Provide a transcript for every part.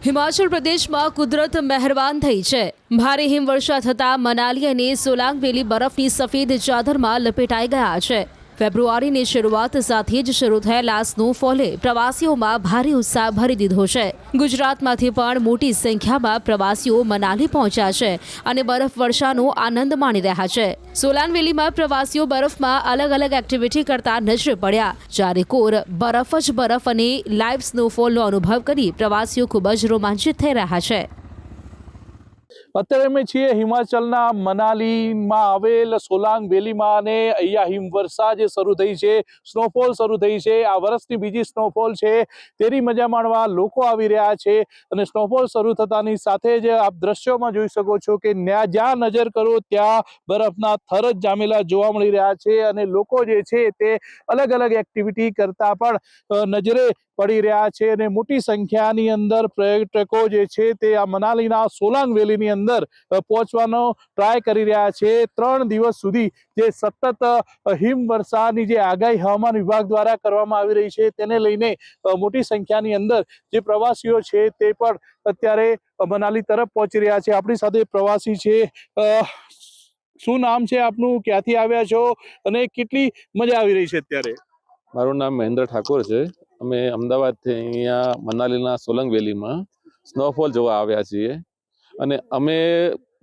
હિમાચલ પ્રદેશમાં કુદરત મહેરબાન થઈ છે। ભારે હિમવર્ષા થતાં મનાલી અને સોલાંગ વેલી બરફની સફેદ ચાદરમાં લપેટાઈ ગયા છે। ફેબ્રુઆરીની શરૂઆત સાથે જ શરૂ થયેલા સ્નોફોલે પ્રવાસીઓમાં ભારે ઉત્સાહ ભરી દીધો છે। ગુજરાતમાંથી પણ મોટી સંખ્યામાં પ્રવાસીઓ મનાલી પહોંચ્યા છે અને બરફ વર્ષાનો આનંદ માણી રહ્યા છે। સોલાન વેલીમાં પ્રવાસીઓ બરફમાં અલગ અલગ એક્ટિવિટી કરતા નજરે પડ્યા, જ્યારે કોર બરફ જ બરફ અને લાઈવ સ્નોફોલનો અનુભવ કરી પ્રવાસીઓ ખૂબ જ રોમાંચિત થઈ રહ્યા છે। અત્યારે અમે છીએ હિમાચલના મનાલીમાં આવેલ સોલાંગ વેલીમાં અને અહીંયા હિમવર્ષા જે શરૂ થઈ છે, સ્નોફોલ શરૂ થઈ છે। આ વર્ષની બીજી સ્નોફોલ છે, તેની મજા માણવા લોકો આવી રહ્યા છે અને સ્નોફોલ શરૂ થતાની સાથે જ આપ દ્રશ્યોમાં જોઈ શકો છો કે જ્યાં નજર કરો ત્યાં બરફના થર જ જામેલા જોવા મળી રહ્યા છે અને લોકો જે છે તે અલગ અલગ એક્ટિવિટી કરતા પણ નજરે પડી રહ્યા છે અને મોટી સંખ્યાની અંદર પર્યટકો જે છે તે આ મનાલીના સોલાંગ વેલીની અંદર પહોંચવાનો ટ્રાય કરી રહ્યા છે। 3 દિવસ સુધી જે સતત હિમવર્ષાની જે આગાહી હવામાન વિભાગ દ્વારા કરવામાં આવી રહી છે, તેને લઈને મોટી સંખ્યાની અંદર જે પ્રવાસીઓ છે તે પણ અત્યારે મનાલી તરફ પહોંચી રહ્યા છે। આપણી સાથે પ્રવાસી છે। શું નામ છે આપનું, ક્યાંથી આવ્યા છો અને કેટલી મજા આવી રહી છે અત્યારે? મારું નામ મહેન્દ્ર ઠાકોર છે। અમે અમદાવાદથી અહીંયા મનાલીના સોલંગ વેલીમાં સ્નોફોલ જોવા આવ્યા છીએ અને અમે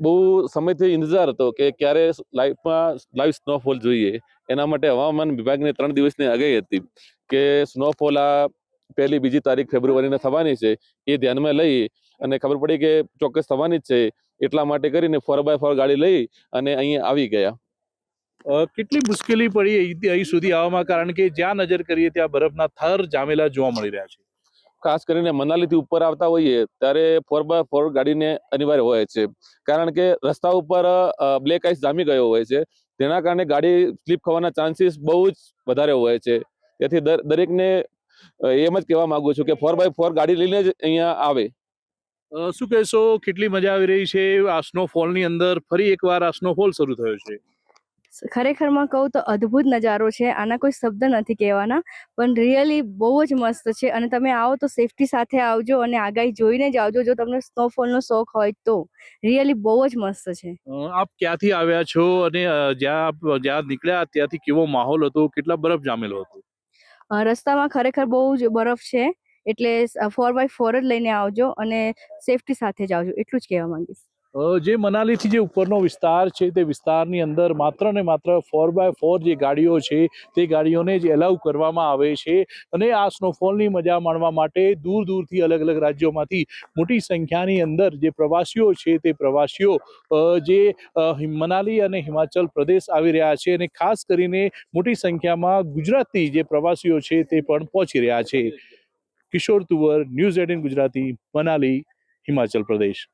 બહુ સમયથી ઇંતજાર હતો કે ક્યારે લાઈવ સ્નોફોલ જોઈએ। એના માટે હવામાન વિભાગની 3 દિવસની આગાહી હતી કે સ્નોફોલ આ 1લી 2જી તારીખ ફેબ્રુઆરીને થવાની છે। એ ધ્યાનમાં લઈ અને ખબર પડી કે ચોક્કસ થવાની જ છે, એટલા માટે કરીને 4x4 ગાડી લઈ અને અહીંયા આવી ગયા। કેટલી મુશ્કેલી પડી અહીં સુધી આવવામાં, કારણ કે જ્યાં નજર કરીએ ત્યાં બરફના થર જામેલા જોવા મળી રહ્યા છે? ખાસ કરીને મનાલીથી ઉપર આવતા હોઈએ ત્યારે 4x4 ગાડીને અનિવાર્ય હોય છે, કારણ કે રસ્તા ઉપર બ્લેક આઈસ જામી ગયો હોય છે, તેના કારણે ગાડી સ્લીપ થવાના ચાન્સીસ બહુ જ વધારે હોય છે। તેથી દરેકને એમ જ કહેવા માંગુ છું કે 4x4 ગાડી લઈને જ અહીંયા આવે। શું કહેશો, કેટલી મજા આવી રહી છે આ સ્નોફોલની અંદર? ફરી એકવાર આ સ્નોફોલ શરૂ થયો છે। ખરેખરમાં કહું તો અદ્ભુત નજારો છે। આના કોઈ શબ્દ નથી કહેવાના, પણ રિયલી બહુ જ મસ્ત છે અને તમે આવો તો સેફટી સાથે આવજો અને આગાહી જોઈને જ આવજો જો તમને સ્નોફોલનો શોખ હોય તો। રિયલી બહુ જ મસ્ત છે। આપ ક્યાંથી આવ્યા છો અને જ્યાં નીકળ્યા ત્યાંથી કેવો માહોલ હતો, કેટલા બરફ જામેલો હતો? રસ્તામાં ખરેખર બહુ જ બરફ છે, એટલે 4x4 જ લઈને આવજો અને સેફટી સાથે જ આવજો, એટલું જ કહેવા માંગીશ। જે મનાલીથી જે ઉપરનો વિસ્તાર છે તે વિસ્તારની અંદર માત્ર ને માત્ર 4x4 જે ગાડીઓ છે તે ગાડીઓને જ એલાઉ કરવામાં આવે છે અને આ સ્નોફોલની મજા માણવા માટે દૂર દૂરથી અલગ અલગ રાજ્યોમાંથી મોટી સંખ્યાની અંદર જે પ્રવાસીઓ છે તે પ્રવાસીઓ જે મનાલી અને હિમાચલ પ્રદેશ આવી રહ્યા છે અને ખાસ કરીને મોટી સંખ્યામાં ગુજરાતથી જે પ્રવાસીઓ છે તે પણ પહોંચી રહ્યા છે। કિશોર તુવર, ન્યૂઝ 18 ગુજરાતી, મનાલી, હિમાચલ પ્રદેશ।